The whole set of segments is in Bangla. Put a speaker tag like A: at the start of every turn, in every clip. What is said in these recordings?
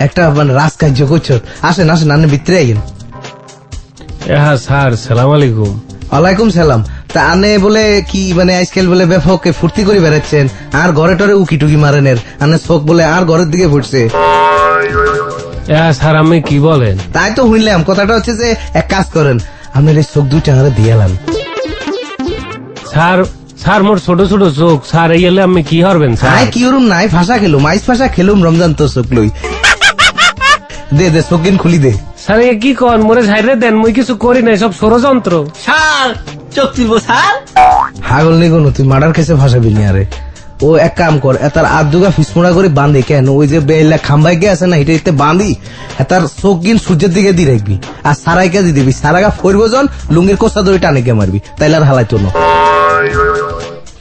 A: একটা মানে রাজকার্য করছো। আসেন আসেন, আনে ভিতরে আইন।
B: হ্যাঁ স্যার, সালাম আলাইকুম।
A: ওয়ালাইকুম সালাম। তা আনে বলে কি মানে আজকাল বলে ব্যাপক ফুর্তি করে বেড়াচ্ছেন, আর ঘরে টরে উকি টুকি মারেনের, আনে চোখ বলে আর ঘরের দিকে ফুটছে।
B: হ্যাঁ স্যার, আমি কি বলেন?
A: তাই তো হইলাম, কথাটা হচ্ছে যে এক কাজ করেন, আপনার এই চোখ দুইটা আরে দিয়ালাম।
B: স্যার স্যার মোর ছোট ছোট চোখ স্যার, এই এলে আমি কি হরবেন স্যার?
A: নাই কি ওরম নাই, ফাঁসা খেলুম, আইস ফাঁসা খেলুম রমজান তো চোখ লই। দে দে চোখ কিন খুলি দে।
B: স্যার এ কি কন, মোরে ঝাইরে দেন, মুই কিছু করি নাই, সব ষড়যন্ত্র।
C: স্যার চোখ তুলবো স্যার।
A: হাগল নেই কোনো, তুই মার্ডার কেসে ফাঁসাবি নি আরে। ও এক কাম কর, এতার আধুগা ফিসমোড়া করে বাঁধি কেন, ওই যে বেলা খাম্বাই গে আছে না, এটা এতে বাঁধি, এতার চোখ গিন সূর্যের দিকে দিয়ে রাখবি, আর সারাইকে দিয়ে দিবি, সারাগা ফরবো জন লুঙ্গির কোষা ধরে টানে কে মারবি, তাইলে আর হালাইতো না।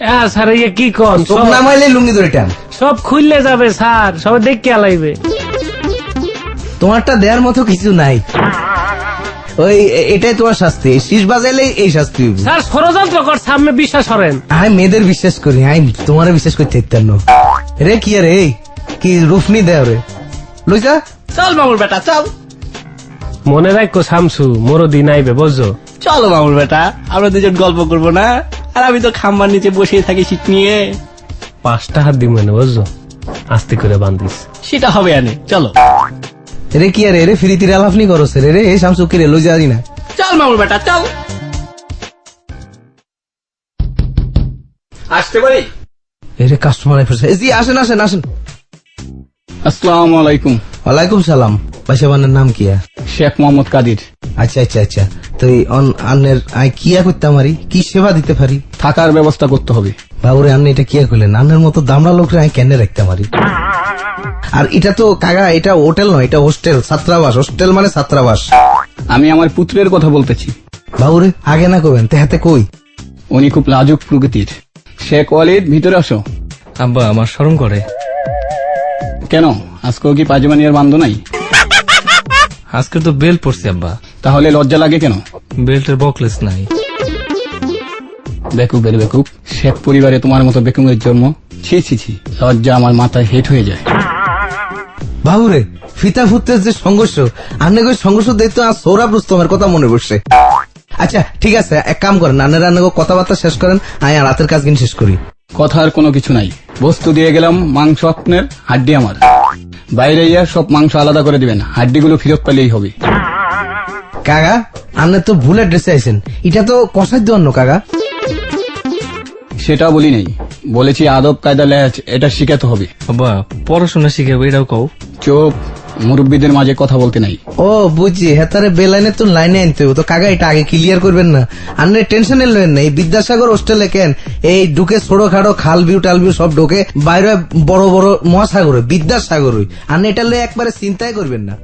B: হ্যাঁ স্যার, ইয়ে কি কন,
A: চোখ না মাইলে লুঙ্গি ধরে টান।
B: সব খুললে যাবে স্যার, সবাই দেখে আলাইবে।
A: তোমারটা দেওয়ার মতো কিছু নাই, ওই এটাই তোমার শাস্তি, শীষ বাজাইলে এই শাস্তি হইব।
B: স্যার ষড়যন্ত্র কর, সামনে বিশ্বাস করেন।
A: আমি মেয়েদের বিশ্বাস করি, আমি তোমার বিশ্বাস করতে ইত্যান্ন রে। কি রে কি রুফনি দেও রে, লইসা
C: চল মামুর বেটা চল।
B: মনে রাখো শামসু, মোরও দিন আইবে বুঝছো।
C: চলো মামুর বেটা, আমরা দুজন গল্প করবো না, আর আমি তো খাম্বার নিচে বসে থাকি শীত নিয়ে।
B: 5টা হাত দিব না বুঝছো, আস্তে করে বান্ধিস।
C: সেটা হবে আনে, চলো।
A: রে কি রে রে ফিরি তীর আলাপনি করো রে রে, এই শামসু কি রে লই যাবি না?
C: চল মামুর বেটা চল। আসতে পারি?
A: রে কাস্টমার এসে, জি আসেন আসেন আসেন।
C: আসসালামু আলাইকুম।
A: ওয়ালাইকুম সালাম। পাশাবানের নাম কিয়া?
C: শেখ মোহাম্মদ কাদির।
A: আচ্ছা আচ্ছা আচ্ছা, তো আন্নের আই কিয়া করতে পারি, কি সেবা দিতে পারি?
C: থাকার ব্যবস্থা করতে হবে।
A: বাবুরে আন্নে এটা কিয়া করলেন, আন্নের মতো দামড়া লোকরে আমি কেন রাখতে পারি? আর এটা তো কাকা, এটা হোটেল নয়, এটা হোস্টেল, ছাত্রাবাস। হোস্টেল মানে ছাত্রাবাস।
C: আমি আমার পুত্রের কথা বলতেছি।
A: বাবুরে আগে না কবেন, তেহাতে কই?
C: উনি খুব লাজুক প্রকৃতির। শেখ ওয়ালিদ, ভিতরে আসো।
D: আব্বা আমার শরম করে।
C: কেন, আজকেও কি পায়জামা নিয়ে বান্ধ নাই?
D: আজকে তো বেল পড়ছি আব্বা।
C: তাহলে লজ্জা লাগে কেন?
D: বেল্টের বকলেস নাই।
C: বেকুবের বেকুব, শেখ পরিবারে তোমার মতো বেকুমের জন্ম। ছি ছি ছি, লজ্জা আমার মাথায় হেট হয়ে যায়।
A: বাবুরে ফিতা ফুতের যে সংঘর্ষ, আন্নে ওই সংঘর্ষ দেখতে আর সৌরভ রুস্তমের কথা মনে পড়ছে। আচ্ছা ঠিক আছে, এক কাম করেন, আন্নের রান্না কথাবার্তা শেষ করেন, আমি আর রাতের কাজ কিন শেষ করি।
C: কথার কোনো কিছু নাই। বস্তু দিয়ে গেলাম, মাংস আপনার, হাড্ডি আমার। বাইরে ইয়া সব মাংস আলাদা করে দিবেন, হাড্ডিগুলো ফেরত পেলেই হবে।
A: কাকা আন্নে তো ভুলে ড্রেসে আইছেন, এটা তো কষাই দেওয়ার কাকা।
C: সেটা বলি নাই, বলেছি আদব কায়দা লেজ এটা শিখাতে হবে।
D: আব্বা পড়াশোনা শিখাবো এটাও কও।
C: চোপ, মুরব্বীদের মাঝে কথা বলতে নাই।
A: ও বুঝছি, হেতারে বেলাইনে তো লাইনে আনতে হবে তো কাকা, এটা আগে ক্লিয়ার করবেন না। আন্নে টেনশনে লয়েন না, এই বিদ্যাসাগর হোস্টেলে কেন এই ঢুকে ছোট খাটো খাল বিউ টাল বিউ সব ঢোকে, বাইরে বড় বড় মহাসাগর, বিদ্যাসাগর। আন্নে এটা লয়ে একবারে চিন্তাই করবেন না।